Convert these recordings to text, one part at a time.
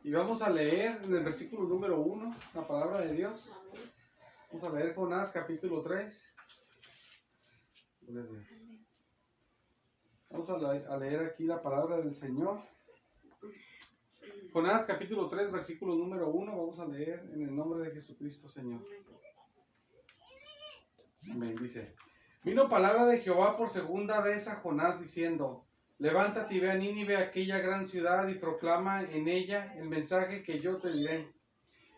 Y vamos a leer en el versículo número 1 la palabra de Dios. Vamos a leer Jonás capítulo 3. Gloria a Dios. Vamos a leer aquí la palabra del Señor. Jonás capítulo 3, versículo número 1. Vamos a leer en el nombre de Jesucristo, Señor. Amén. Dice: Vino palabra de Jehová por segunda vez a Jonás diciendo: Levántate y ve a Nínive, aquella gran ciudad, y proclama en ella el mensaje que yo te diré.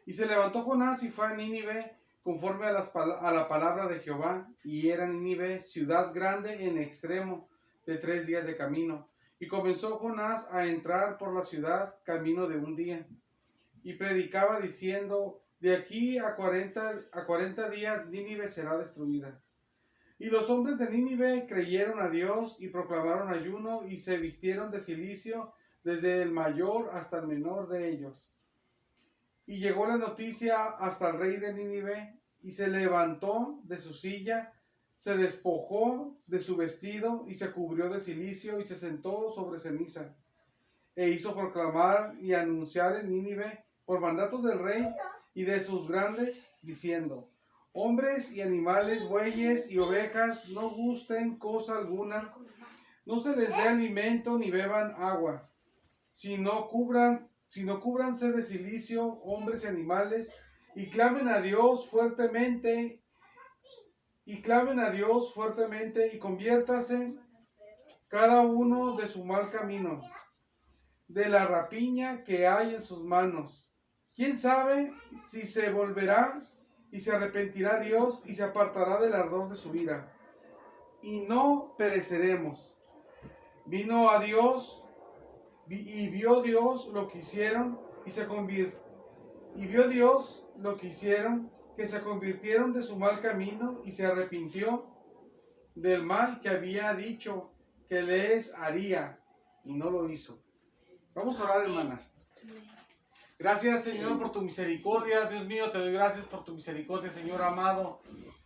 Y se levantó Jonás y fue a Nínive conforme a la palabra de Jehová. Y era Nínive ciudad grande en extremo, de 3 días de camino. Y comenzó Jonás a entrar por la ciudad camino de 1 día. Y predicaba diciendo: De aquí a 40 días Nínive será destruida. Y los hombres de Nínive creyeron a Dios y proclamaron ayuno y se vistieron de cilicio desde el mayor hasta el menor de ellos. Y llegó la noticia hasta el rey de Nínive y se levantó de su silla, se despojó de su vestido y se cubrió de cilicio y se sentó sobre ceniza. E hizo proclamar y anunciar en Nínive por mandato del rey y de sus grandes, diciendo: Hombres y animales, bueyes y ovejas, no gusten cosa alguna, no se les dé alimento ni beban agua, sino cúbranse de cilicio, hombres y animales, y clamen a Dios fuertemente, y conviértase cada uno de su mal camino, de la rapiña que hay en sus manos. ¿Quién sabe si se volverá y se arrepentirá Dios y se apartará del ardor de su ira? Y no pereceremos. Vino a Dios y vio Dios lo que hicieron y se convirtió. Y vio Dios lo que hicieron, que se convirtieron de su mal camino y se arrepintió del mal que había dicho que les haría y no lo hizo. Vamos a orar, hermanas. Gracias, Señor, por tu misericordia. Dios mío, te doy gracias por tu misericordia, Señor amado.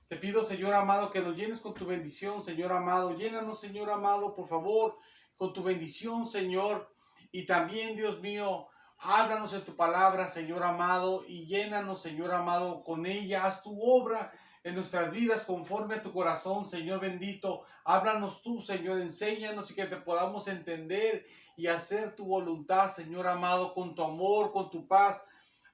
Te pido, Señor amado, que nos llenes con tu bendición, Señor amado. Llénanos, Señor amado, por favor, con tu bendición, Señor. Y también, Dios mío, háblanos en tu palabra, Señor amado, y llénanos, Señor amado, con ella. Haz tu obra en nuestras vidas conforme a tu corazón, Señor bendito. Háblanos tú, Señor, enséñanos y que te podamos entender y hacer tu voluntad, Señor amado, con tu amor, con tu paz.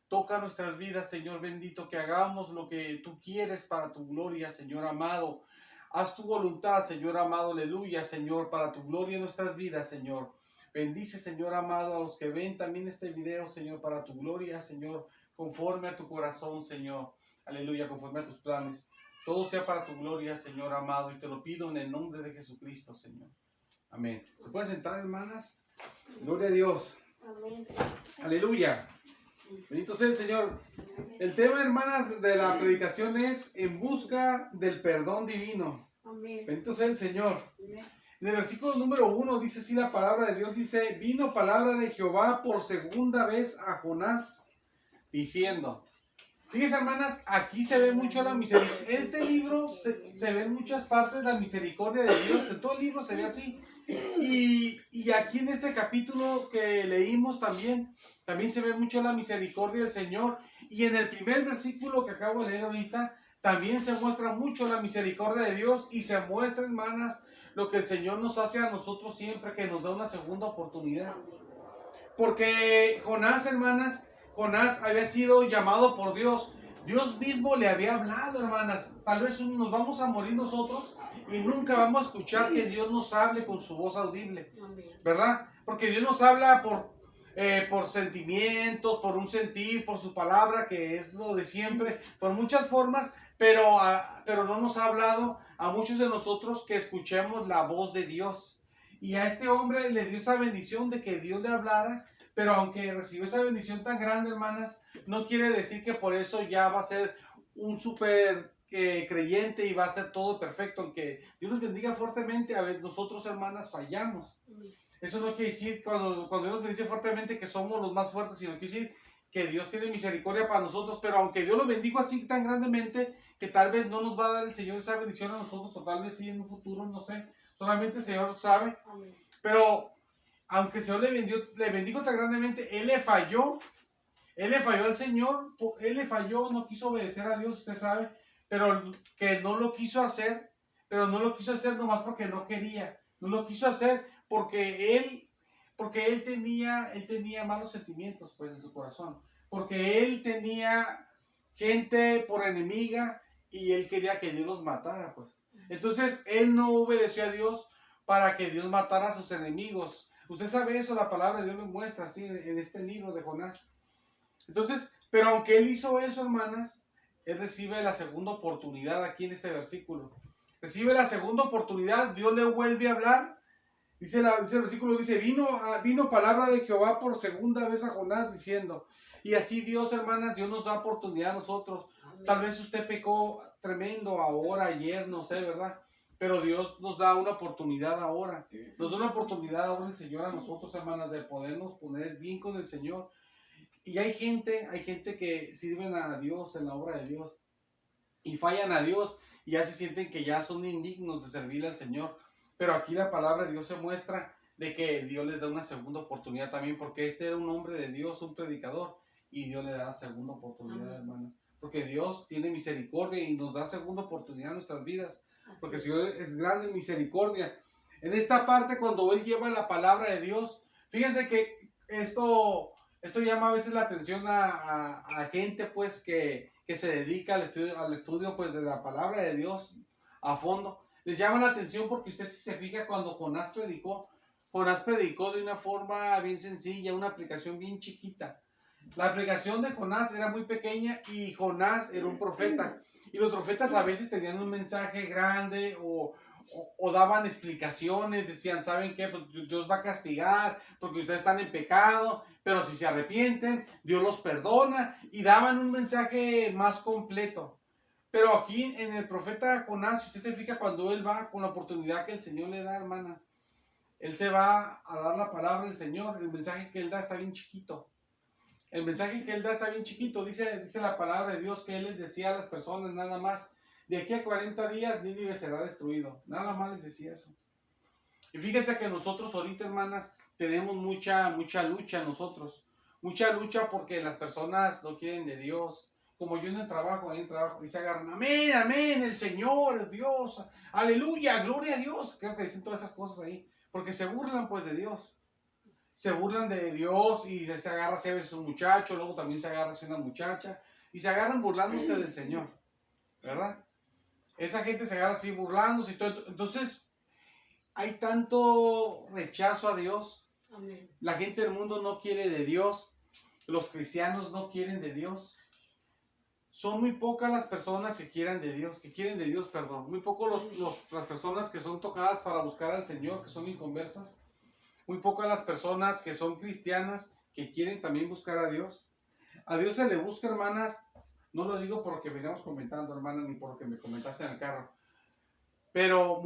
Toca nuestras vidas, Señor bendito, que hagamos lo que tú quieres para tu gloria, Señor amado. Haz tu voluntad, Señor amado, aleluya, Señor, para tu gloria en nuestras vidas, Señor. Bendice, Señor amado, a los que ven también este video, Señor, para tu gloria, Señor, conforme a tu corazón, Señor. Aleluya, conforme a tus planes. Todo sea para tu gloria, Señor amado, y te lo pido en el nombre de Jesucristo, Señor. Amén. ¿Se pueden sentar, hermanas? Gloria a Dios. Amén. Aleluya. Bendito sea el Señor. El tema, hermanas, de la predicación es en busca del perdón divino. Amén. Bendito sea el Señor. Amén. En el versículo número 1 dice así la palabra de Dios, dice: Vino palabra de Jehová por segunda vez a Jonás, diciendo. Fíjense, hermanas, aquí se ve mucho la misericordia. En este libro se ven muchas partes la misericordia de Dios. En todo el libro se ve así. Y aquí en este capítulo que leímos también se ve mucho la misericordia del Señor. Y en el primer versículo que acabo de leer ahorita, también se muestra mucho la misericordia de Dios. Y se muestra, hermanas, lo que el Señor nos hace a nosotros siempre, que nos da una segunda oportunidad. Porque Jonás, hermanas, Jonás había sido llamado por Dios. Dios mismo le había hablado, hermanas. Tal vez nos vamos a morir nosotros y nunca vamos a escuchar que Dios nos hable con su voz audible, ¿verdad? Porque Dios nos habla por sentimientos, por un sentir, por su palabra, que es lo de siempre, por muchas formas, pero no nos ha hablado a muchos de nosotros que escuchemos la voz de Dios. Y a este hombre le dio esa bendición de que Dios le hablara, pero aunque recibió esa bendición tan grande, hermanas, no quiere decir que por eso ya va a ser un súper creyente y va a ser todo perfecto. Aunque Dios nos bendiga fuertemente, a veces nosotros, hermanas, fallamos. Eso no quiere decir, cuando Dios nos bendice fuertemente, que somos los más fuertes, sino quiere decir que Dios tiene misericordia para nosotros. Pero aunque Dios lo bendiga así tan grandemente, que tal vez no nos va a dar el Señor esa bendición a nosotros, o tal vez sí en un futuro, no sé. Solamente el Señor sabe. Pero aunque el Señor le bendijo tan grandemente, Él le falló Él le falló al Señor, él le falló, no quiso obedecer a Dios, usted sabe, pero que no lo quiso hacer, pero no lo quiso hacer nomás porque no quería, no lo quiso hacer porque él tenía malos sentimientos pues en su corazón, porque él tenía gente por enemiga y él quería que Dios los matara pues. Entonces él no obedeció a Dios para que Dios matara a sus enemigos. Usted sabe eso, la palabra de Dios lo muestra así en este libro de Jonás. Entonces, pero aunque él hizo eso, hermanas, él recibe la segunda oportunidad aquí en este versículo. Recibe la segunda oportunidad, Dios le vuelve a hablar. Dice el versículo, dice, vino palabra de Jehová por segunda vez a Jonás diciendo, y así Dios, hermanas, Dios nos da oportunidad a nosotros. Amén. Tal vez usted pecó tremendo ahora, ayer, no sé, ¿verdad? Pero Dios nos da una oportunidad ahora. Nos da una oportunidad ahora el Señor a nosotros, hermanas, de podernos poner bien con el Señor. Y hay gente que sirven a Dios en la obra de Dios y fallan a Dios y ya se sienten que ya son indignos de servirle al Señor. Pero aquí la palabra de Dios se muestra de que Dios les da una segunda oportunidad también, porque este era un hombre de Dios, un predicador, y Dios le da la segunda oportunidad, hermanos. Porque Dios tiene misericordia y nos da segunda oportunidad en nuestras vidas. Porque el Señor es grande en misericordia. En esta parte, cuando Él lleva la palabra de Dios, fíjense que esto llama a veces la atención a gente pues que se dedica al estudio pues de la palabra de Dios a fondo. Les llama la atención porque usted si se fija cuando Jonás predicó de una forma bien sencilla, una aplicación bien chiquita. La aplicación de Jonás era muy pequeña y Jonás era un profeta. Y los profetas a veces tenían un mensaje grande o daban explicaciones, decían, ¿saben qué? Pues Dios va a castigar porque ustedes están en pecado, pero si se arrepienten, Dios los perdona, y daban un mensaje más completo. Pero aquí en el profeta Jonás, si usted se fija, cuando él va con la oportunidad que el Señor le da, hermanas, él se va a dar la palabra del Señor. El mensaje que él da está bien chiquito. El mensaje que él da está bien chiquito. Dice la palabra de Dios que él les decía a las personas nada más, de aquí a 40 días Nínive será destruido. Nada más les decía eso. Y fíjese que nosotros ahorita, hermanas, tenemos mucha lucha nosotros. Mucha lucha porque las personas no quieren de Dios. Como yo en el trabajo, y se agarran, amén, amén, el Señor, el Dios, aleluya, gloria a Dios. Creo que dicen todas esas cosas ahí, porque se burlan pues de Dios. Se burlan de Dios y se agarra a veces un muchacho, luego también se agarra a una muchacha, y se agarran burlándose del Señor, ¿verdad? Esa gente se agarra así burlándose y todo. Entonces, hay tanto rechazo a Dios. Amén. La gente del mundo no quiere de Dios. Los cristianos no quieren de Dios. Son muy pocas las personas que quieren de Dios, Muy pocos las personas que son tocadas para buscar al Señor, que son inconversas. Muy pocas las personas que son cristianas, que quieren también buscar a Dios. A Dios se le busca, hermanas, no lo digo por lo que veníamos comentando, hermanas, ni por lo que me comentaste en el carro, pero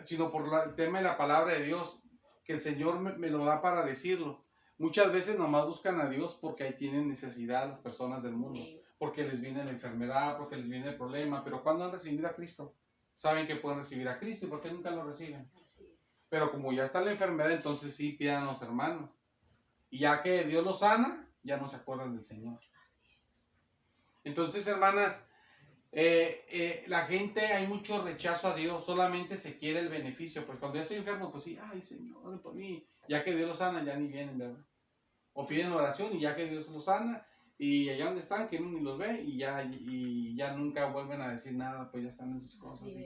sino por el tema de la palabra de Dios, que el Señor me lo da para decirlo. Muchas veces nomás buscan a Dios porque ahí tienen necesidad las personas del mundo, porque les viene la enfermedad, porque les viene el problema, pero cuando han recibido a Cristo, saben que pueden recibir a Cristo y porque nunca lo reciben. Pero como ya está la enfermedad, entonces sí pidan a los hermanos. Y ya que Dios los sana, ya no se acuerdan del Señor. Entonces, hermanas, la gente, hay mucho rechazo a Dios, solamente se quiere el beneficio, porque cuando ya estoy enfermo, pues sí, ay Señor, ore por mí, ya que Dios los sana, ya ni vienen, ¿verdad? O piden oración y ya que Dios los sana, y allá donde están, que uno ni los ve, y ya nunca vuelven a decir nada, pues ya están en sus cosas, y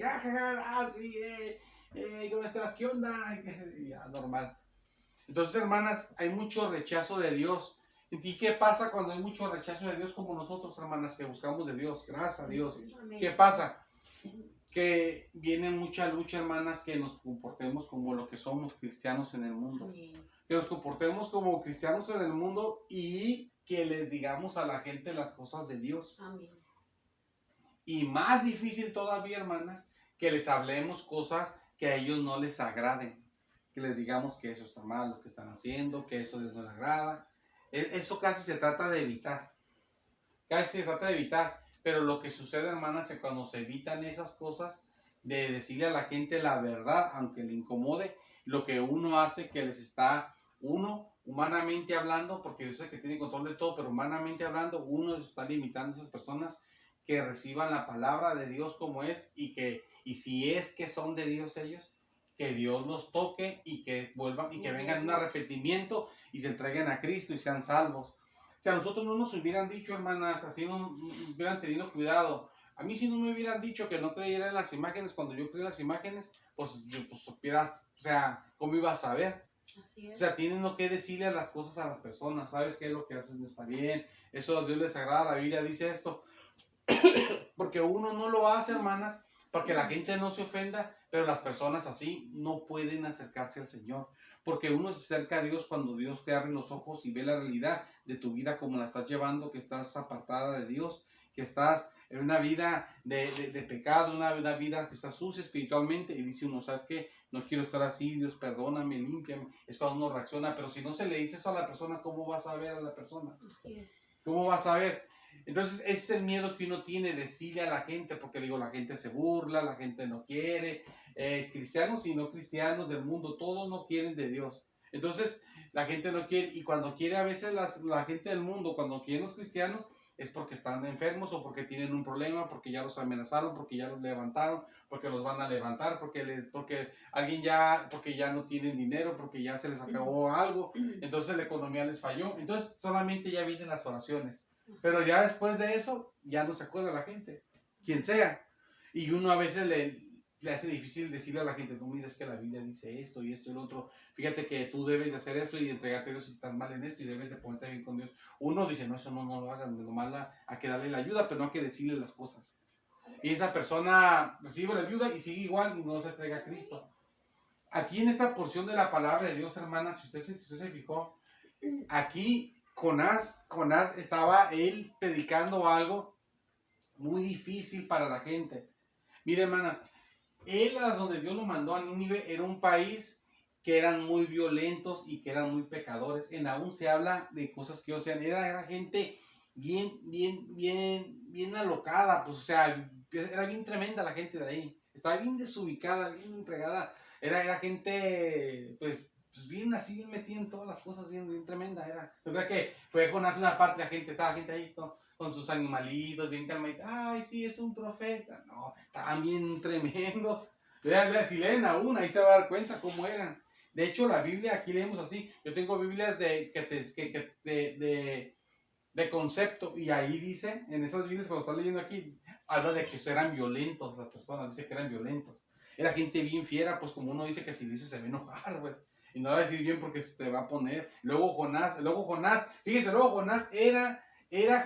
¿cómo estás? ¿Qué onda? Y ya, normal. Entonces, hermanas, hay mucho rechazo de Dios. ¿Y qué pasa cuando hay mucho rechazo de Dios como nosotros, hermanas, que buscamos de Dios? Gracias a Dios. ¿Qué pasa? Que viene mucha lucha, hermanas, que nos comportemos como lo que somos cristianos en el mundo. Que nos comportemos como cristianos en el mundo y que les digamos a la gente las cosas de Dios. Amén. Y más difícil todavía, hermanas, que les hablemos cosas que a ellos no les agraden. Que les digamos que eso está mal, lo que están haciendo, que eso a Dios no les agrada. Eso casi se trata de evitar. Pero lo que sucede, hermanas, es cuando se evitan esas cosas, de decirle a la gente la verdad, aunque le incomode, lo que uno hace que les está, humanamente hablando, porque Dios es el que tiene control de todo, pero humanamente hablando, uno está limitando a esas personas que reciban la palabra de Dios como es y si es que son de Dios ellos, que Dios los toque y que vuelvan y que vengan un arrepentimiento y se entreguen a Cristo y sean salvos. Si a nosotros no nos hubieran dicho, hermanas, así no hubieran tenido cuidado. A mí si no me hubieran dicho que no creyera en las imágenes, cuando yo creí en las imágenes, pues supieras, o sea, ¿cómo iba a saber? Así es. O sea, tienen que decirle las cosas a las personas. ¿Sabes qué? Lo que haces no está bien. Eso a Dios les agrada. La Biblia dice esto. Porque uno no lo hace, hermanas, porque la gente no se ofenda, pero las personas así no pueden acercarse al Señor. Porque uno se acerca a Dios cuando Dios te abre los ojos y ve la realidad de tu vida como la estás llevando, que estás apartada de Dios, que estás en una vida de pecado, una vida que está sucia espiritualmente, y dice uno, ¿sabes qué? No quiero estar así, Dios perdóname, límpiame. Es cuando uno reacciona, pero si no se le dice eso a la persona, ¿cómo vas a ver a la persona? Así es. ¿Cómo vas a ver? Entonces ese es el miedo que uno tiene, decirle a la gente, porque digo, la gente se burla, la gente no quiere, cristianos y no cristianos del mundo, todos no quieren de Dios. Entonces la gente no quiere, y cuando quiere a veces la gente del mundo, cuando quieren los cristianos, es porque están enfermos o porque tienen un problema, porque ya los amenazaron, porque ya los levantaron, porque los van a levantar, porque ya no tienen dinero, porque ya se les acabó algo, entonces la economía les falló, entonces solamente ya vienen las oraciones. Pero ya después de eso, ya no se acuerda la gente, quien sea. Y uno a veces le hace difícil decirle a la gente, no, mira, es que la Biblia dice esto y esto y lo otro. Fíjate que tú debes de hacer esto y entregarte a Dios si estás mal en esto y debes de ponerte bien con Dios. Uno dice, no, eso no lo hagan, nomás hay que darle la ayuda, pero no hay que decirle las cosas. Y esa persona recibe la ayuda y sigue igual y no se entrega a Cristo. Aquí en esta porción de la palabra de Dios, hermana, si usted se fijó, aquí Jonás estaba él predicando algo muy difícil para la gente. Mire, hermanas, él a donde Dios lo mandó a Nínive era un país que eran muy violentos y que eran muy pecadores. En aún se habla de cosas que, o sea, era gente bien alocada, pues, o sea, era bien tremenda la gente de ahí. Estaba bien desubicada, bien entregada. Era gente, pues bien así, bien metida en todas las cosas, bien tremenda. Yo creo que fue Jonás una parte de la gente, estaba la gente ahí con sus animalitos, bien calmaditos. Ay, sí, es un profeta. No, estaban bien tremendos. Si leen aún, ahí se va a dar cuenta cómo eran. De hecho, la Biblia, aquí leemos así. Yo tengo Biblias de concepto, y ahí dice, en esas Biblias, cuando está leyendo aquí, habla de que eran violentos las personas, dice que eran violentos. Era gente bien fiera, pues como uno dice que si dice se va a enojar, pues. Y no va a decir bien porque se te va a poner. Luego Jonás, fíjese, Jonás era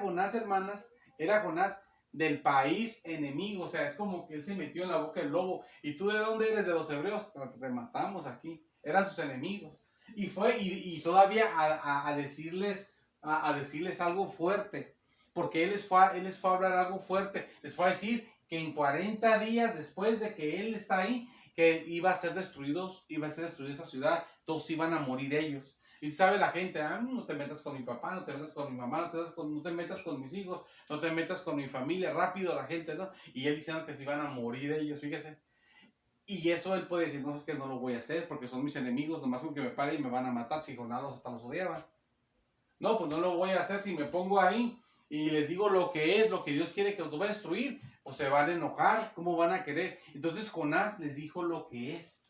Jonás, hermanas, era Jonás del país enemigo, o sea, es como que él se metió en la boca del lobo. ¿Y tú de dónde eres? De los hebreos, te matamos aquí. Eran sus enemigos. Y fue, y todavía a decirles algo fuerte, porque él les fue a hablar algo fuerte, les fue a decir que en 40 días después de que él está ahí, que iba a ser destruida esa ciudad, todos iban a morir ellos. Y sabe la gente, no te metas con mi papá, no te metas con mi mamá, no te metas con mis hijos, no te metas con mi familia, rápido la gente, ¿no? Y él diciendo que se iban a morir ellos, fíjese. Y eso él puede decir, no, es que no lo voy a hacer porque son mis enemigos, nomás con que me paren y me van a matar, si Jonás hasta los odiaban. No, pues no lo voy a hacer. Si me pongo ahí y les digo lo que es, lo que Dios quiere que los va a destruir, pues se van a enojar. ¿Cómo van a querer? Entonces Jonás les dijo lo que es.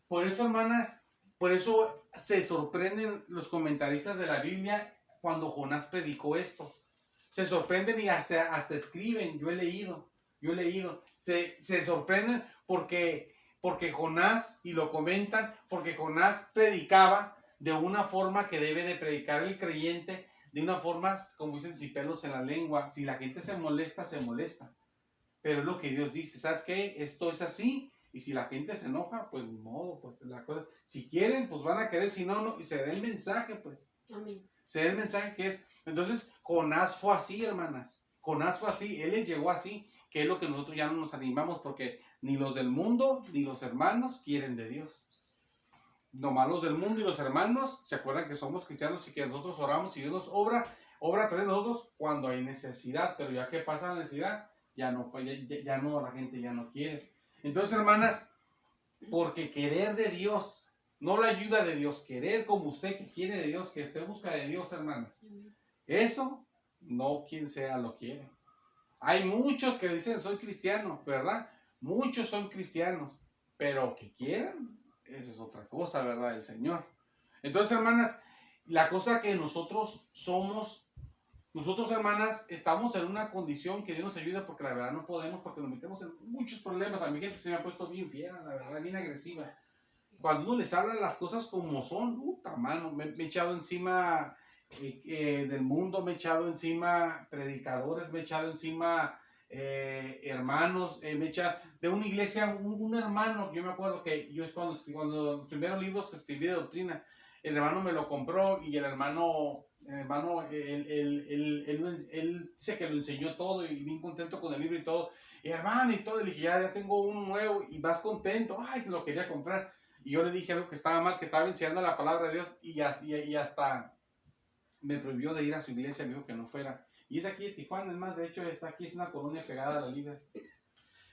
Por eso, hermanas, por eso se sorprenden los comentaristas de la Biblia cuando Jonás predicó esto. Se sorprenden y hasta escriben. Yo he leído. Se sorprenden porque Jonás, y lo comentan, porque Jonás predicaba de una forma que debe de predicar el creyente, de una forma, como dicen, sin pelos en la lengua. Si la gente se molesta, se molesta. Pero es lo que Dios dice, ¿sabes qué? Esto es así, y si la gente se enoja, pues ni modo, pues la cosa. Si quieren, pues van a querer, si no, no, y se da el mensaje, pues. Amén. Se da el mensaje que es. Entonces, Jonás fue así, hermanas. Jonás fue así, él les llegó así, que es lo que nosotros ya no nos animamos, porque ni los del mundo, ni los hermanos quieren de Dios. Nomás los del mundo y los hermanos se acuerdan que somos cristianos y que nosotros oramos y Dios nos obra a través de nosotros cuando hay necesidad, pero ya que pasa la necesidad, ya no, la gente ya no quiere. Entonces, hermanas, porque querer de Dios, no la ayuda de Dios, querer como usted que quiere de Dios, que usted busca de Dios, hermanas, Eso, no quien sea lo quiere. Hay muchos que dicen soy cristiano, ¿verdad? Muchos son cristianos, pero que quieran, eso es otra cosa, ¿verdad? El Señor. Entonces, hermanas, la cosa que nosotros somos, nosotros, hermanas, estamos en una condición que Dios nos ayude porque la verdad no podemos, porque nos metemos en muchos problemas. A mi gente se me ha puesto bien fiera, la verdad, bien agresiva. Cuando uno les habla las cosas como son, puta mano, me he echado encima del mundo, me he echado encima predicadores, me he echado encima hermanos, me he echado de una iglesia, un hermano, yo me acuerdo que yo es cuando los primeros libros que escribí de doctrina, el hermano me lo compró y el hermano, él dice que lo enseñó todo y bien contento con el libro y todo. Y hermano y todo, le dije, ya tengo uno nuevo y vas contento, ay, que lo quería comprar. Y yo le dije algo que estaba mal, que estaba enseñando la palabra de Dios y hasta me prohibió de ir a su iglesia, me dijo que no fuera. Y es aquí en Tijuana, es más, de hecho, está aquí, es una colonia pegada a la Libre.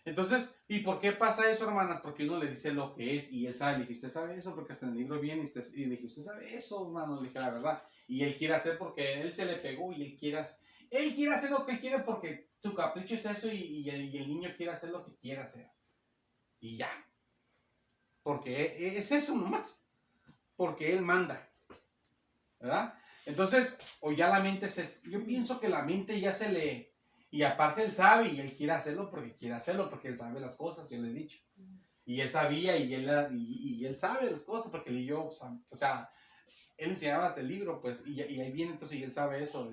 Entonces, ¿y por qué pasa eso, hermanas? Porque uno le dice lo que es y él sabe. Le dije, ¿usted sabe eso? Porque hasta en el libro viene y le dije, ¿usted sabe eso, hermano? Le dije, la verdad. Y él quiere hacer porque él se le pegó y él quiere hacer lo que él quiere porque su capricho es eso y el niño quiere hacer lo que quiere hacer. Y ya. Porque es eso nomás. Porque él manda. ¿Verdad? Entonces, o ya la mente yo pienso que la mente ya se le, y aparte él sabe y él quiere hacerlo porque él sabe las cosas, yo le he dicho. Y él sabía y él sabe las cosas porque él y yo, o sea, él enseñaba hasta el libro, pues, y ahí viene entonces y él sabe eso.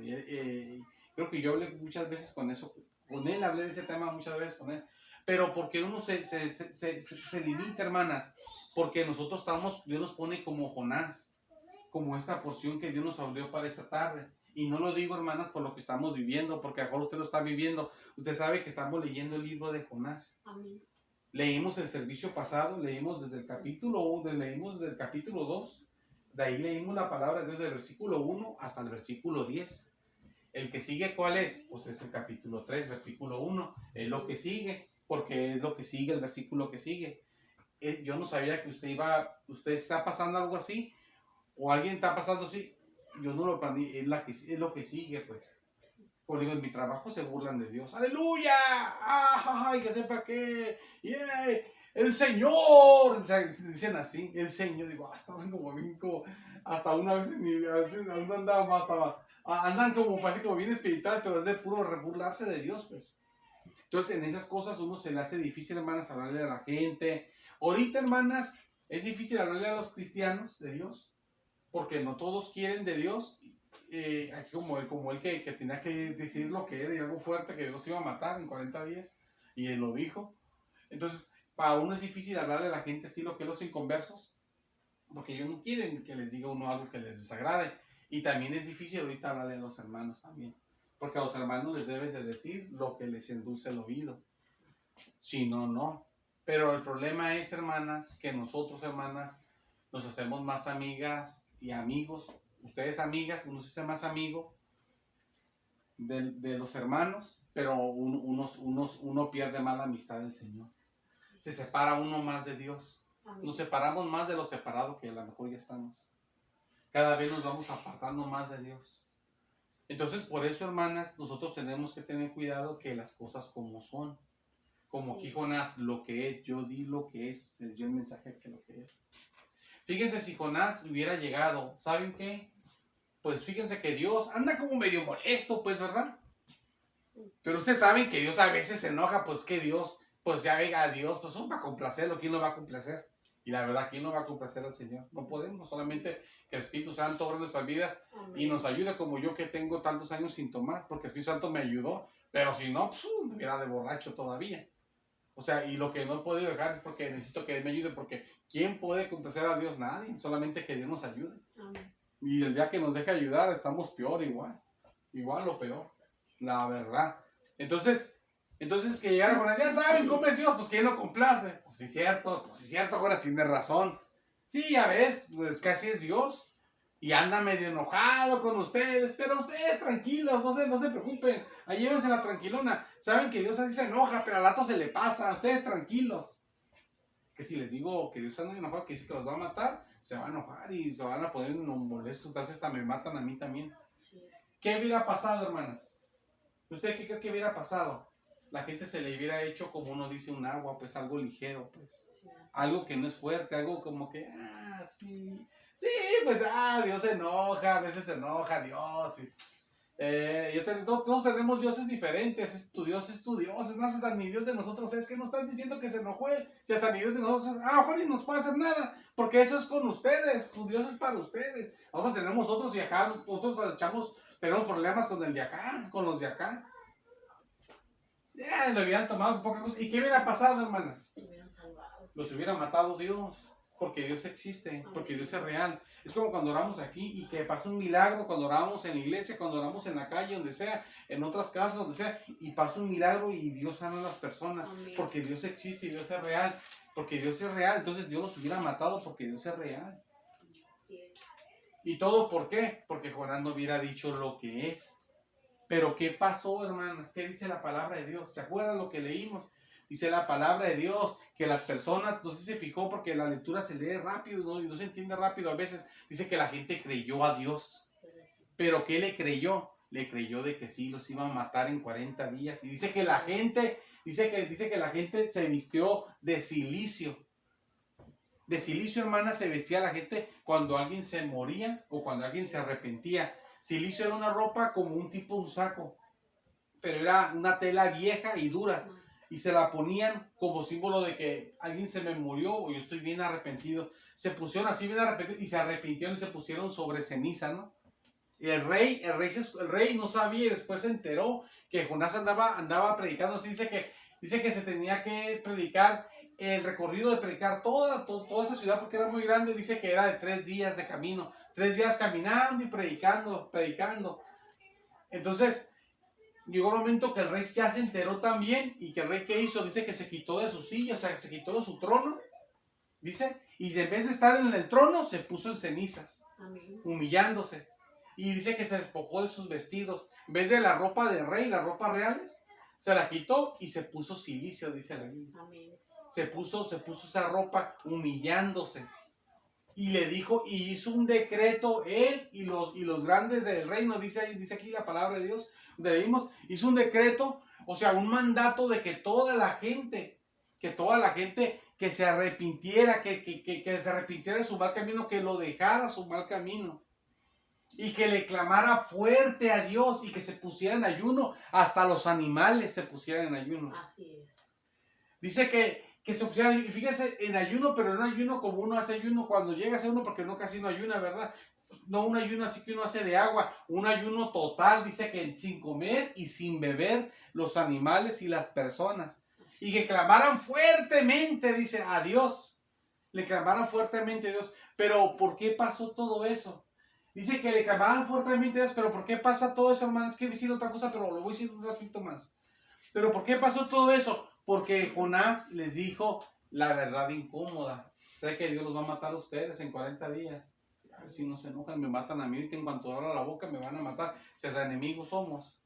Creo que yo hablé muchas veces con eso, con él hablé de ese tema muchas veces con él. Pero porque uno se limita, hermanas, porque nosotros Dios nos pone como Jonás, como esta porción que Dios nos abrió para esta tarde. Y no lo digo, hermanas, por lo que estamos viviendo, porque a lo mejor usted lo está viviendo. Usted sabe que estamos leyendo el libro de Jonás. Amén. Leímos el servicio pasado, leímos desde el capítulo 1, leímos desde el capítulo 2. De ahí leímos la palabra de Dios del versículo 1 hasta el versículo 10. El que sigue, ¿cuál es? Pues es el capítulo 3, versículo 1. Es lo que sigue, porque es lo que sigue, el versículo que sigue. Yo no sabía que usted está pasando algo así, o alguien está pasando así. Yo no lo planeé, es lo que sigue, pues. Por digo, en mi trabajo se burlan de Dios. ¡Aleluya! ¡Ay, que sepa que! ¡Yeah! ¡El Señor! O sea, dicen así, el Señor. Digo, estaban como bien, hasta una vez, uno andaba más, andan como, así como bien espirituales, pero es de puro burlarse de Dios, pues. Entonces, en esas cosas uno se le hace difícil, hermanas, hablarle a la gente. Ahorita, hermanas, es difícil hablarle a los cristianos de Dios, porque no todos quieren de Dios. Aquí como él que tenía que decir lo que era y algo fuerte, que Dios iba a matar en 40 días, y él lo dijo. Entonces, para uno es difícil hablarle a la gente así, lo que los inconversos, porque ellos no quieren que les diga uno algo que les desagrade. Y también es difícil ahorita hablarle a los hermanos también, porque a los hermanos les debes de decir lo que les endulce el oído. Si no, no. Pero el problema es, hermanas, que nosotros, hermanas, nos hacemos más amigas y amigos. Ustedes amigas, uno se hace más amigo de los hermanos, pero uno pierde más la amistad del Señor. Se separa uno más de Dios. Nos separamos más de lo separado que a lo mejor ya estamos. Cada vez nos vamos apartando más de Dios. Entonces, por eso, hermanas, nosotros tenemos que tener cuidado que las cosas como son. Como aquí Jonás, lo que es, yo di lo que es, les dio el mensaje que lo que es. Fíjense si Jonás hubiera llegado, ¿saben qué? Pues fíjense que Dios anda como medio molesto, pues, ¿verdad? Pero ustedes saben que Dios a veces se enoja, pues que Dios, pues ya venga a Dios, pues va a complacerlo, ¿quién lo va a complacer? Y la verdad, ¿quién no va a complacer al Señor? No podemos, solamente que el Espíritu Santo obre nuestras vidas. Amén. Y nos ayude como yo que tengo tantos años sin tomar, porque el Espíritu Santo me ayudó, pero si no, pues me hubiera de borracho todavía. O sea, y lo que no he podido dejar es porque necesito que Él me ayude, porque ¿quién puede complacer a Dios? Nadie, solamente que Dios nos ayude. Amén. Y el día que nos deje ayudar, estamos peor igual o peor, la verdad. Entonces que llegara con él, ya saben cómo es Dios, pues ¿quién lo complace? Pues sí es cierto, ahora tiene razón. Sí, ya ves, pues casi es Dios. Y anda medio enojado con ustedes, pero ustedes tranquilos, no se preocupen, ahí llévense la tranquilona. Saben que Dios así se enoja, pero al rato se le pasa, ustedes tranquilos. Que si les digo que Dios anda enojado, que dice que los va a matar, se va a enojar y se van a poner molestos, entonces hasta me matan a mí también. ¿Qué hubiera pasado, hermanas? ¿Usted qué cree que hubiera pasado? La gente se le hubiera hecho, como uno dice, un agua, pues algo ligero, pues. Algo que no es fuerte, algo como que, sí. Sí, pues, Dios se enoja, a veces se enoja Dios. Todos tenemos dioses diferentes. Tu Dios es tu Dios. Es más, hasta ni Dios de nosotros es. Que no están diciendo que se enojó él. Si hasta ni Dios de nosotros es, Juan, y nos puede hacer nada. Porque eso es con ustedes. Tu Dios es para ustedes. Nosotros tenemos otros y acá nosotros tenemos problemas con el de acá, con los de acá. Ya, le hubieran tomado un poco de cosas. ¿Y qué hubiera pasado, hermanas? Los hubiera matado Dios. Porque Dios existe, porque Dios es real. Es como cuando oramos aquí y que pasa un milagro, cuando oramos en la iglesia, cuando oramos en la calle, donde sea, en otras casas, donde sea, y pasa un milagro y Dios sana a las personas. Amén. Porque Dios existe y Dios es real. Porque Dios es real, entonces Dios los hubiera matado porque Dios es real. ¿Y todo por qué? Porque Jonás no hubiera dicho lo que es. Pero ¿qué pasó, hermanas? ¿Qué dice la palabra de Dios? ¿Se acuerdan lo que leímos? Dice la palabra de Dios que las personas, no sé si se fijó porque la lectura se lee rápido, ¿no? Y no se entiende rápido a veces. Dice que la gente creyó a Dios. ¿Pero qué le creyó? Le creyó de que sí, los iban a matar en 40 días. Y dice que la gente, dice que la gente se vistió de cilicio. De cilicio, hermana, se vestía la gente cuando alguien se moría o cuando alguien se arrepentía. Cilicio era una ropa como un saco, pero era una tela vieja y dura. Y se la ponían como símbolo de que alguien se me murió o yo estoy bien arrepentido. Se pusieron así bien arrepentidos y se arrepintieron y se pusieron sobre ceniza, ¿no? Y el rey no sabía y después se enteró que Jonás andaba predicando. Así dice que se tenía que predicar el recorrido de predicar toda esa ciudad porque era muy grande. Dice que era de 3 días de camino. 3 días caminando y predicando. Entonces llegó un momento que el rey ya se enteró también y que el rey ¿qué hizo? Dice que se quitó de su silla, o sea, que se quitó de su trono, dice, y en vez de estar en el trono, se puso en cenizas, amén, humillándose. Y dice que se despojó de sus vestidos, en vez de la ropa de rey, las ropas reales, se la quitó y se puso cilicio, dice la Biblia. Amén. Se puso esa ropa humillándose. Y le dijo, y hizo un decreto él y los grandes del reino, dice aquí la palabra de Dios, leímos, hizo un decreto, o sea, un mandato de que toda la gente que se arrepintiera, que se arrepintiera de su mal camino, que lo dejara su mal camino. Y que le clamara fuerte a Dios y que se pusiera en ayuno, hasta los animales se pusieran en ayuno. Así es. Dice que se pusieran, y fíjese, en ayuno, pero no ayuno como uno hace ayuno cuando llega a ser uno, porque no casi no ayuna, ¿verdad? No un ayuno así que uno hace de agua, un ayuno total, dice que sin comer y sin beber los animales y las personas. Y que clamaran fuertemente, dice, a Dios. Le clamaran fuertemente a Dios. Pero ¿por qué pasó todo eso? Dice que le clamaban fuertemente a Dios, pero ¿por qué pasa todo eso, hermanos? Quiero decir otra cosa, pero lo voy a decir un ratito más. Pero ¿por qué pasó todo eso? Porque Jonás les dijo la verdad incómoda. Sé que Dios los va a matar a ustedes en 40 días. A ver si no se enojan, me matan a mí, que en cuanto abra la boca me van a matar. Si hasta enemigos somos.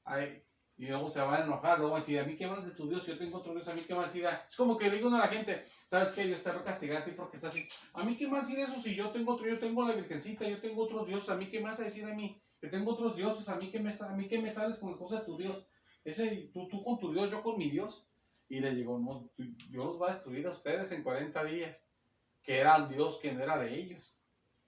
Ay, y luego se van a enojar, luego van a decir, ¿a mí qué más de tu Dios? Si yo tengo otro Dios, ¿a mí qué más decir? Es como que le digo a la gente, ¿sabes qué? Dios te va a castigar a ti porque estás así. ¿A mí qué más decir eso? Si yo tengo la Virgencita, yo tengo otros dioses, ¿a mí qué más a decir a mí? Yo tengo otros dioses, ¿a mí qué me sales con las cosas de tu Dios? Tú con tu Dios, yo con mi Dios. Y le digo, no, Dios los va a destruir a ustedes en 40 días. Que era el Dios que no era de ellos.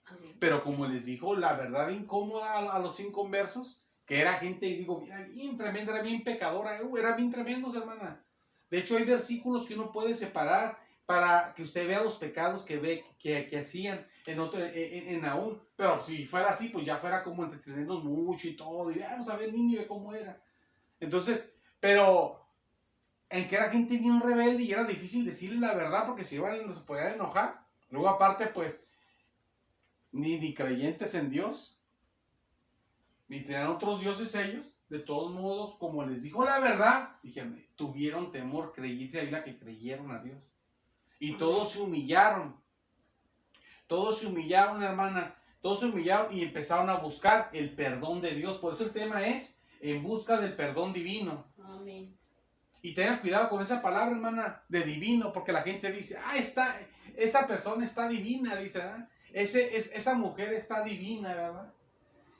Amén. Pero como les dijo la verdad incómoda a los inconversos, que era gente, digo, era bien tremenda, era bien pecadora, era bien tremendos, hermana. De hecho, hay versículos que uno puede separar para que usted vea los pecados que hacían en Nahum. Pero si fuera así, pues ya fuera como entretenernos mucho y todo. Y vamos a ver Nínive cómo era. Entonces, pero en que era gente bien rebelde y era difícil decirle la verdad porque se podían enojar. Luego aparte, pues, ni creyentes en Dios, ni tenían otros dioses ellos. De todos modos, como les dijo la verdad, dijeron, tuvieron temor, que creyeron a Dios. Y todos se humillaron. Todos se humillaron, hermanas. Todos se humillaron y empezaron a buscar el perdón de Dios. Por eso el tema es en busca del perdón divino. Amén. Y tengan cuidado con esa palabra, hermana, de divino, porque la gente dice, esa persona está divina, dice, ¿verdad? Esa mujer está divina, ¿verdad?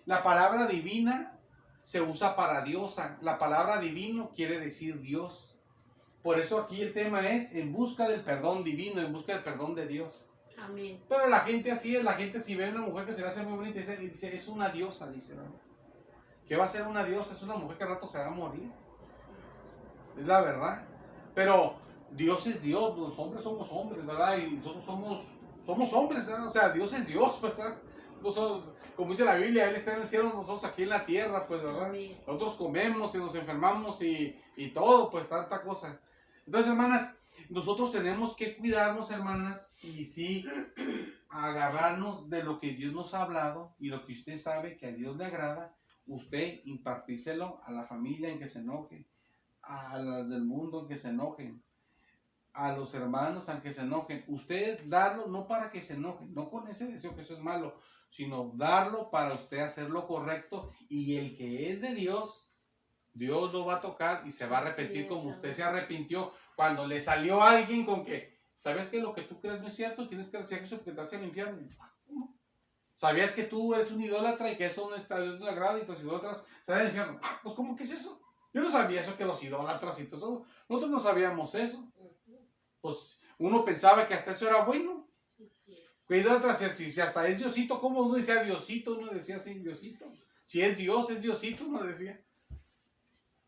La palabra divina se usa para diosa. La palabra divino quiere decir Dios. Por eso aquí el tema es en busca del perdón divino, en busca del perdón de Dios. Amén. Pero la gente así es, la gente si ve a una mujer que se le hace muy bonita y dice, es una diosa, dice, ¿no? ¿Qué va a ser una diosa? Es una mujer que al rato se va a morir. Es la verdad. Pero Dios es Dios, los hombres somos hombres, ¿verdad? Y nosotros somos hombres, ¿verdad? O sea, Dios es Dios, pues, ¿verdad? Nosotros, como dice la Biblia, Él está en el cielo, nosotros aquí en la tierra, pues, ¿verdad? Amén. Nosotros comemos y nos enfermamos y todo, pues, tanta cosa. Entonces, hermanas, nosotros tenemos que cuidarnos, hermanas, y sí, agarrarnos de lo que Dios nos ha hablado y lo que usted sabe que a Dios le agrada, usted impartírselo a la familia en que se enoje, a las del mundo en que se enojen, a los hermanos en que se enojen. Usted darlo no para que se enojen, no con ese deseo que eso es malo, sino darlo para usted hacer lo correcto, y el que es de Dios, Dios lo va a tocar y se va a arrepentir como usted se arrepintió cuando le salió alguien con que, ¿sabes que lo que tú crees no es cierto? Tienes que decir eso porque te hace al infierno. ¿Cómo? ¿Sabías que tú eres un idólatra y que eso no está, Dios no le agrada y tus idólatras salen al infierno? Pues ¿cómo que es eso? Yo no sabía eso, que los idólatras y todo eso. Nosotros no sabíamos eso. Pues uno pensaba que hasta eso era bueno. Que idólatras, si hasta es Diosito, ¿cómo uno decía Diosito? Uno decía así, Diosito. Si es Diosito, uno decía.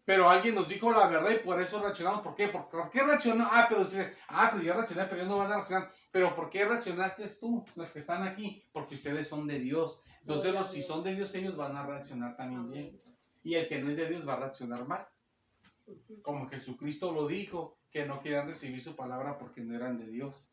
Pero alguien nos dijo la verdad y por eso reaccionamos. ¿Por qué? ¿Por qué reaccionó? Pero yo reaccioné, pero ellos no van a reaccionar. Pero ¿por qué reaccionaste tú, los que están aquí? Porque ustedes son de Dios. Entonces, si son de Dios, ellos van a reaccionar también bien. Y el que no es de Dios va a reaccionar mal. Como Jesucristo lo dijo, que no querían recibir su palabra porque no eran de Dios.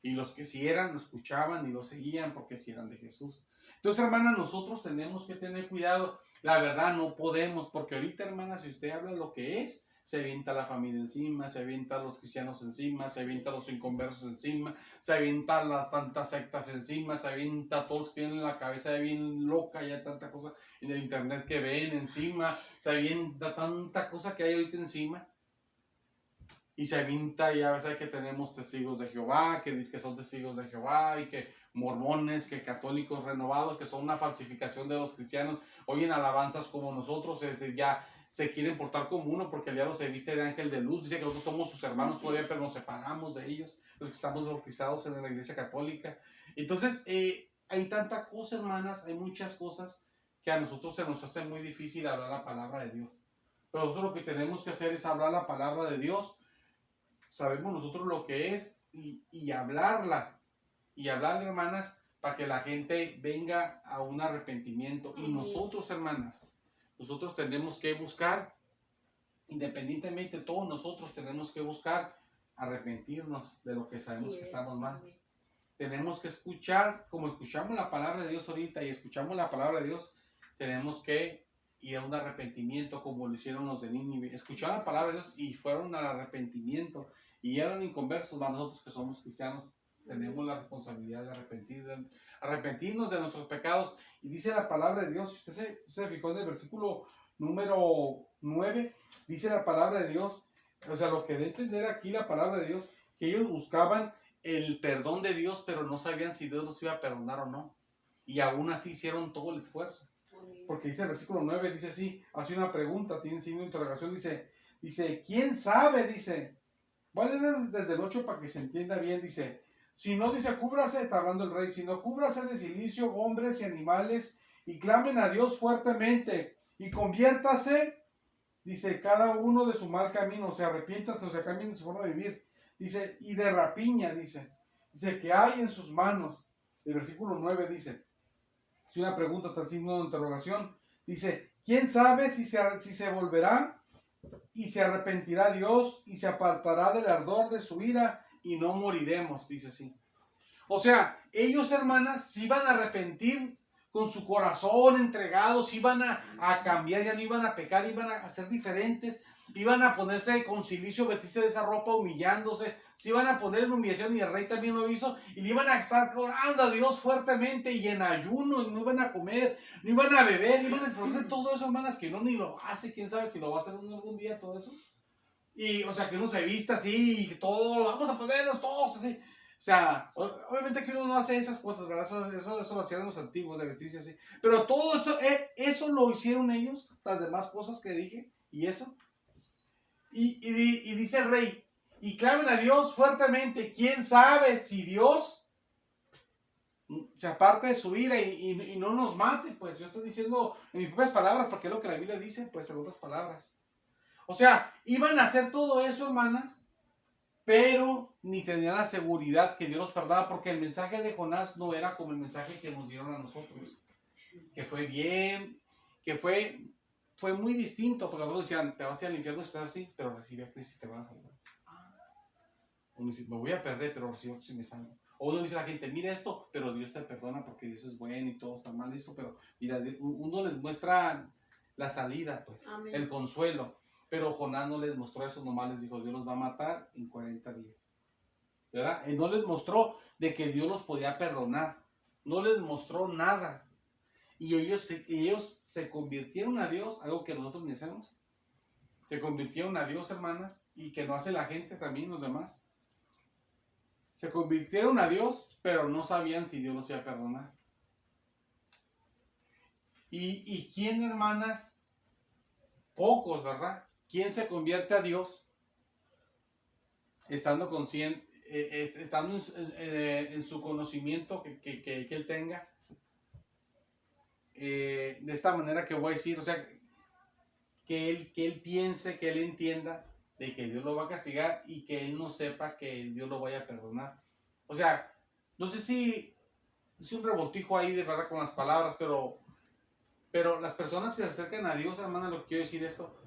Y los que sí eran, lo escuchaban y lo seguían porque sí eran de Jesús. Entonces, hermanas, nosotros tenemos que tener cuidado. La verdad, no podemos, porque ahorita, hermanas, si usted habla lo que es, se avienta la familia encima, se avienta a los cristianos encima, se avienta a los inconversos encima, se avienta a las tantas sectas encima, se avienta a todos los que tienen la cabeza bien loca, ya tanta cosa en el internet que ven encima, se avienta tanta cosa que hay ahorita encima. Y se avienta, ya ves que tenemos testigos de Jehová, que dicen que son testigos de Jehová, y que mormones, que católicos renovados, que son una falsificación de los cristianos, oyen alabanzas como nosotros, ya se quieren portar como uno, porque el diablo se viste de ángel de luz, dice que nosotros somos sus hermanos todavía, pero nos separamos de ellos, los que estamos bautizados en la iglesia católica. Entonces, hay tanta cosa, hermanas, hay muchas cosas que a nosotros se nos hace muy difícil hablar la palabra de Dios. Pero nosotros lo que tenemos que hacer es hablar la palabra de Dios. Sabemos nosotros lo que es y hablarla, hermanas, para que la gente venga a un arrepentimiento. Y nosotros, hermanas, nosotros tenemos que buscar, independientemente, todos nosotros tenemos que buscar arrepentirnos de lo que sabemos que estamos mal. Tenemos que escuchar, como escuchamos la palabra de Dios ahorita y escuchamos la palabra de Dios, tenemos que ir a un arrepentimiento como lo hicieron los de Nínive. Escucharon la palabra de Dios y fueron al arrepentimiento y eran inconversos. Nosotros que somos cristianos tenemos la responsabilidad de arrepentirnos de nuestros pecados. Y dice la palabra de Dios, si usted se fijó en el versículo número 9, dice la palabra de Dios, o sea, lo que debe entender aquí la palabra de Dios, que ellos buscaban el perdón de Dios, pero no sabían si Dios los iba a perdonar o no. Y aún así hicieron todo el esfuerzo. Porque dice el versículo 9, dice así, hace una pregunta, tiene signo de interrogación, dice, ¿quién sabe? Dice, voy a leer desde el 8 para que se entienda bien, dice, si no, dice, cúbrase, está hablando el rey, si no, cúbrase de silicio hombres y animales, y clamen a Dios fuertemente, y conviértase, dice, cada uno de su mal camino, o sea, arrepiéntase, o sea, cambien de su forma de vivir, dice, y de rapiña, dice, que hay en sus manos. El versículo 9 dice, si una pregunta está el signo de interrogación, dice, ¿quién sabe si se volverá y se arrepentirá Dios y se apartará del ardor de su ira y no moriremos? Dice así. O sea, ellos, hermanas, se iban a arrepentir con su corazón entregado, se iban a cambiar, ya no iban a pecar, iban a ser diferentes, iban a ponerse con cilicio, vestirse de esa ropa humillándose, se iban a poner en humillación y el rey también lo hizo, y le iban a estar orando a Dios fuertemente y en ayuno, y no iban a comer, no iban a beber, iban a esforzarse todo eso, hermanas, que no ni lo hace, quién sabe si lo va a hacer uno algún día todo eso. Y, o sea, que uno se vista así y todo, vamos a ponernos todos así. O sea, obviamente que uno no hace esas cosas, ¿verdad? Eso lo hacían los antiguos, de vestirse así. Pero todo eso, eso lo hicieron ellos, las demás cosas que dije, y eso. Y dice el rey, y clamen a Dios fuertemente. ¿Quién sabe si Dios se aparte de su ira y no nos mate? Pues yo estoy diciendo en mis propias palabras, porque es lo que la Biblia dice, pues en otras palabras. O sea, iban a hacer todo eso, hermanas, pero ni tenían la seguridad que Dios los perdonaba, porque el mensaje de Jonás no era como el mensaje que nos dieron a nosotros, que fue bien, que fue muy distinto, porque algunos decían, te vas a ir al infierno si estás así, pero recibe a Cristo y te vas a salvar. Uno dice, me voy a perder, pero recibo a Cristo y me salvo. O uno dice a la gente, mira esto, pero Dios te perdona porque Dios es bueno y todo está mal, eso, pero mira, uno les muestra la salida, pues, Amén. el consuelo. Pero Jonás no les mostró eso, nomás les dijo, Dios los va a matar en 40 días. ¿Verdad? Y no les mostró de que Dios los podía perdonar. No les mostró nada. Y ellos se convirtieron a Dios, algo que nosotros ni hacemos. Se convirtieron a Dios, hermanas, y que no hace la gente también, los demás. Se convirtieron a Dios, pero no sabían si Dios los iba a perdonar. ¿Y quién, hermanas? Pocos, ¿verdad? ¿Quién se convierte a Dios estando consciente, estando en su conocimiento que él tenga? De esta manera que voy a decir, o sea, que él piense, que él entienda de que Dios lo va a castigar y que él no sepa que Dios lo vaya a perdonar. O sea, no sé si es un revoltijo ahí de verdad con las palabras, pero las personas que se acercan a Dios, hermana, lo que quiero decir esto.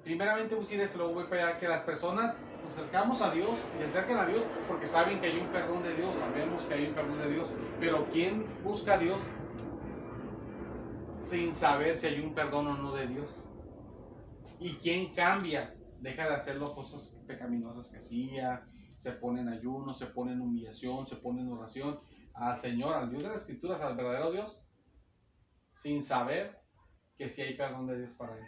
Primeramente voy a decir esto, luego voy para allá, que las personas nos acercamos a Dios y se acercan a Dios porque saben que hay un perdón de Dios, sabemos que hay un perdón de Dios, pero ¿quién busca a Dios sin saber si hay un perdón o no de Dios? ¿Y quién cambia? Deja de hacer las cosas pecaminosas que hacía, se pone en ayuno, se pone en humillación, se pone en oración al Señor, al Dios de las Escrituras, al verdadero Dios, sin saber que sí hay perdón de Dios para él.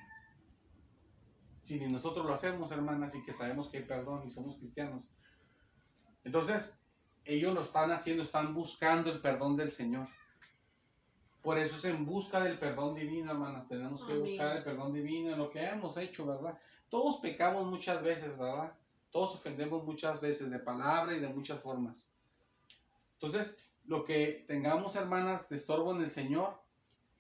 Si ni nosotros lo hacemos, hermanas, y que sabemos que hay perdón y somos cristianos. Entonces, ellos lo están haciendo, están buscando el perdón del Señor. Por eso es en busca del perdón divino, hermanas. Tenemos que buscar el perdón divino en lo que hemos hecho, ¿verdad? Todos pecamos muchas veces, ¿verdad? Todos ofendemos muchas veces, de palabra y de muchas formas. Entonces, lo que tengamos, hermanas, de estorbo en el Señor,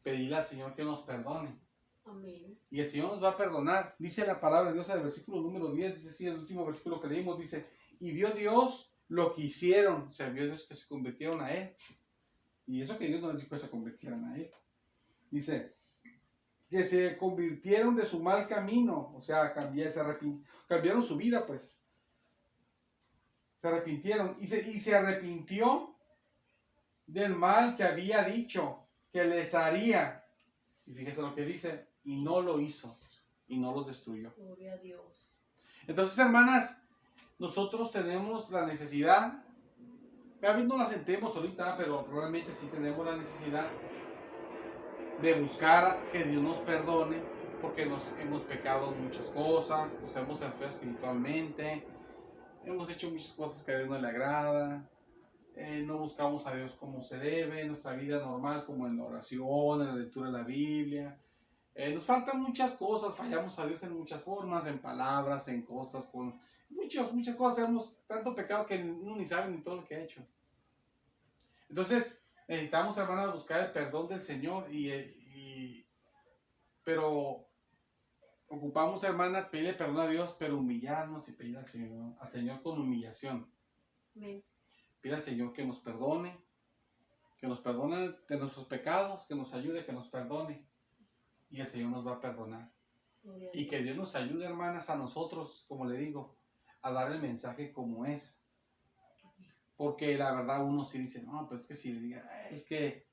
pedirle al Señor que nos perdone. Amén. Y el Señor nos va a perdonar. Dice la palabra de Dios en el versículo número 10, dice así, el último versículo que leímos, dice, y vio Dios lo que hicieron. O sea, vio Dios que se convirtieron a Él. Y eso que Dios no les dijo que se convirtieran a Él. Dice, que se convirtieron de su mal camino. O sea, cambiaron su vida, pues. Se arrepintieron. Y se arrepintió del mal que había dicho que les haría. Y fíjese lo que dice, y no lo hizo, y no los destruyó. Gloria a Dios. Entonces, hermanas, nosotros tenemos la necesidad, a veces no la sentemos ahorita, pero probablemente sí tenemos la necesidad de buscar que Dios nos perdone, porque nos hemos pecado en muchas cosas, nos hemos enfermado espiritualmente, hemos hecho muchas cosas que a Dios no le agrada. No buscamos a Dios como se debe, en nuestra vida normal, como en la oración, en la lectura de la Biblia. Nos faltan muchas cosas, fallamos a Dios en muchas formas, en palabras, en cosas, con muchas cosas, hacemos tanto pecado que uno ni sabe ni todo lo que ha hecho. Entonces, necesitamos, hermanas, buscar el perdón del Señor, pero ocupamos, hermanas, pedirle perdón a Dios, pero humillarnos y pedir al Señor con humillación. Amén. Pide al Señor que nos perdone de nuestros pecados, que nos ayude, que nos perdone. Y el Señor nos va a perdonar. Y que Dios nos ayude, hermanas, a nosotros, como le digo, a dar el mensaje como es. Porque la verdad uno sí dice, no, pues es que si le diga, es que...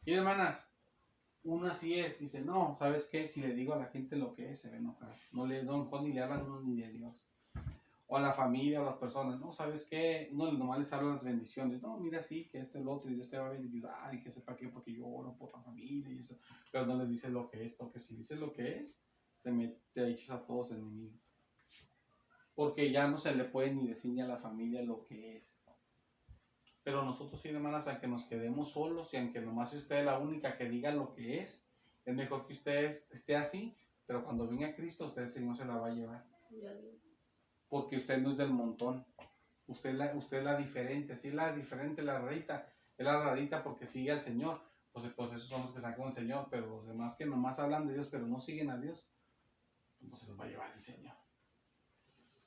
Y hermanas, uno así es, dice, no, ¿sabes qué? Si le digo a la gente lo que es, se va a enojar. No ni le hablan uno ni de Dios. O a la familia, o a las personas, no, ¿sabes qué? No, nomás les hablan las bendiciones. No, mira, sí, que el otro, y Dios te va a ayudar, y que sepa qué, porque yo oro por la familia y eso. Pero no les dices lo que es, porque si dices lo que es, te echas a todos enemigos. Porque ya no se le puede ni decir ni a la familia lo que es. Pero nosotros, sí, hermanas, aunque nos quedemos solos y aunque nomás usted es la única que diga lo que es mejor que usted esté así, pero cuando venga Cristo, usted el Señor se la va a llevar. Ya digo. Porque usted no es del montón. Usted es la diferente. Sí, la diferente, la rarita. Es la rarita porque sigue al Señor. Pues esos son los que sacan al Señor. Pero los demás que nomás hablan de Dios, pero no siguen a Dios, pues no se los va a llevar el Señor.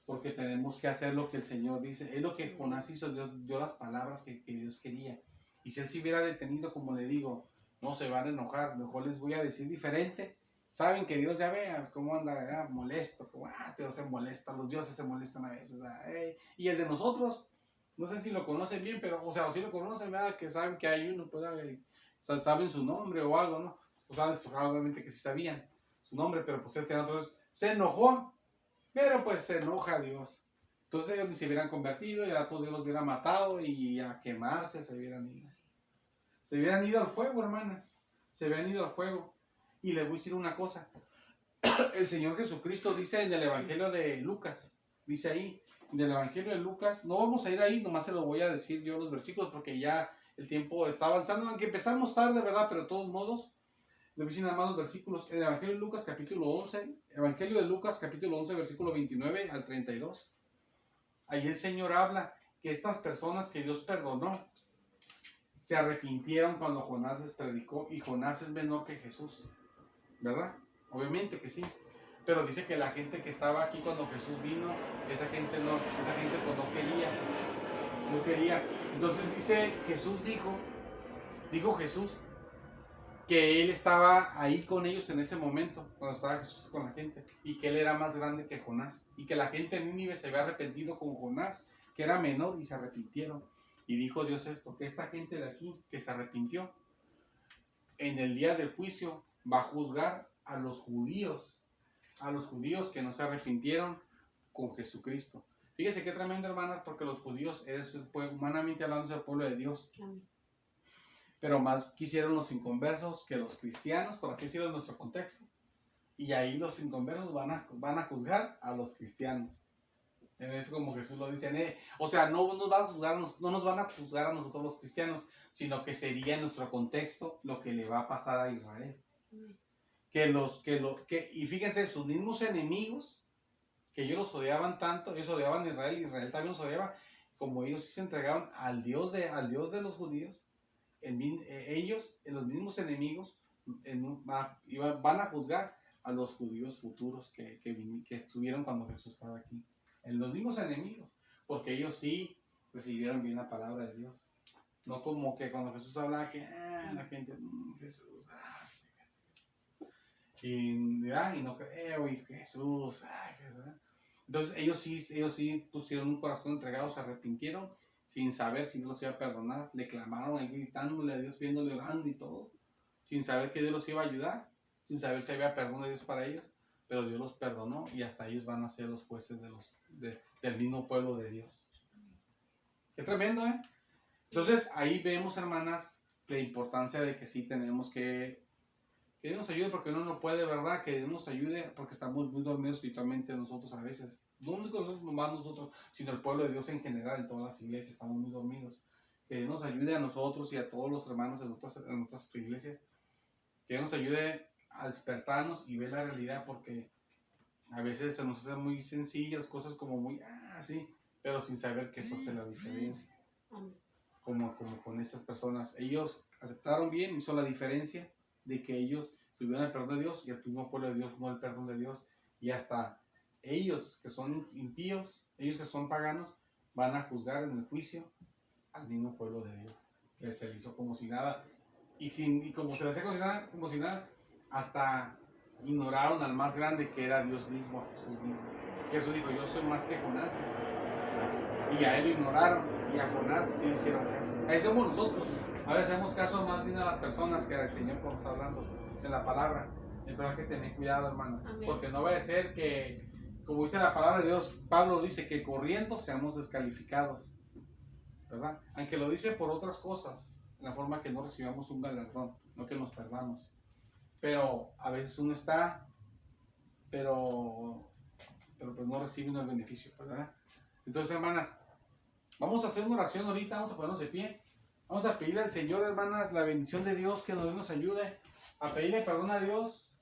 Porque tenemos que hacer lo que el Señor dice. Es lo que Jonás hizo, dio las palabras que Dios quería. Y si él se hubiera detenido, como le digo, no se van a enojar, mejor les voy a decir diferente. Saben que Dios ya vea cómo anda molesto, como Dios se molesta, los dioses se molestan a veces. Y el de nosotros, no sé si lo conocen bien, pero, o si lo conocen, ¿verdad? Que saben que hay uno, pues, saben su nombre o algo, ¿no? Pues saben, pues, obviamente que sí sabían su nombre, pero pues otros se enojó. Pero pues se enoja Dios. Entonces ellos ni se hubieran convertido y a todos Dios los hubiera matado y a quemarse se hubieran ido. Se hubieran ido al fuego, hermanas. Se hubieran ido al fuego. Y les voy a decir una cosa. El Señor Jesucristo dice en el Evangelio de Lucas, dice ahí, en el Evangelio de Lucas, no vamos a ir ahí, nomás se lo voy a decir yo los versículos porque ya el tiempo está avanzando, aunque empezamos tarde, ¿verdad? Pero de todos modos, le voy a decir nada más los versículos. El Evangelio de Lucas capítulo 11, Evangelio de Lucas capítulo 11, versículo 29 al 32. Ahí el Señor habla que estas personas que Dios perdonó se arrepintieron cuando Jonás les predicó, y Jonás es menor que Jesús, ¿verdad? Obviamente que sí. Pero dice que la gente que estaba aquí cuando Jesús vino, esa gente pues no quería, no quería. Entonces dijo Jesús, que él estaba ahí con ellos en ese momento, cuando estaba Jesús con la gente, y que él era más grande que Jonás, y que la gente en Nínive se había arrepentido con Jonás, que era menor, y se arrepintieron. Y dijo Dios esto, que esta gente de aquí, que se arrepintió, en el día del juicio va a juzgar a los judíos que no se arrepintieron con Jesucristo. Fíjese qué tremendo, hermanas, porque los judíos, humanamente hablando, es el pueblo de Dios. Amén. Pero más quisieron los inconversos que los cristianos, por así decirlo en nuestro contexto. Y ahí los inconversos van a juzgar a los cristianos. Es como Jesús lo dice. No nos van a juzgar a nosotros los cristianos, sino que sería en nuestro contexto lo que le va a pasar a Israel. Amén. Y fíjense, sus mismos enemigos, que ellos los odiaban tanto, ellos odiaban a Israel, y Israel también los odiaba, como ellos sí se entregaron al Dios de los judíos. Ellos, los mismos enemigos, van a juzgar a los judíos futuros que estuvieron cuando Jesús estaba aquí. En los mismos enemigos, porque ellos sí recibieron bien la palabra de Dios. No como que cuando Jesús hablaba que la gente, Jesús, sí, Jesús. Y no creo, y Jesús, Entonces ellos sí pusieron un corazón entregado, se arrepintieron, sin saber si Dios los iba a perdonar, le clamaron ahí gritándole a Dios, viéndole orando y todo, sin saber que Dios los iba a ayudar, sin saber si había perdón de Dios para ellos, pero Dios los perdonó y hasta ellos van a ser los jueces del mismo pueblo de Dios. Qué tremendo, ¿eh? Entonces ahí vemos, hermanas, la importancia de que sí tenemos que Dios nos ayude, porque uno no puede, ¿verdad? Que Dios nos ayude porque estamos muy dormidos espiritualmente nosotros a veces. No único nosotros, sino el pueblo de Dios en general, en todas las iglesias, estamos muy dormidos. Que Dios nos ayude a nosotros y a todos los hermanos en otras iglesias. Que Dios nos ayude a despertarnos y ver la realidad, porque a veces se nos hacen muy sencillas cosas, como muy, sí, pero sin saber que eso hace la diferencia. Como con estas personas. Ellos aceptaron bien, hizo la diferencia de que ellos tuvieron el perdón de Dios y el mismo pueblo de Dios no el perdón de Dios, y hasta ellos que son impíos, ellos que son paganos, van a juzgar en el juicio al mismo pueblo de Dios, que se le hizo como si nada, y como se le hacía como si nada, hasta ignoraron al más grande, que era Dios mismo, a Jesús mismo. Jesús dijo, yo soy más que Jonás, y a él lo ignoraron, y a Jonás sí le hicieron caso. Ahí somos nosotros. A veces hacemos caso más bien a las personas que al Señor cuando está hablando en la palabra. Es verdad que tener cuidado, hermanos. Amén. Porque no va a ser que, como dice la palabra de Dios, Pablo dice que corriendo seamos descalificados, ¿verdad? Aunque lo dice por otras cosas, en la forma que no recibamos un galardón, no que nos perdamos. Pero a veces uno está, pero pues no recibe un beneficio, ¿verdad? Entonces, hermanas, Vamos a hacer una oración ahorita, vamos a ponernos de pie. Vamos a pedirle al Señor, hermanas, la bendición de Dios, que nos ayude a pedirle perdón a Dios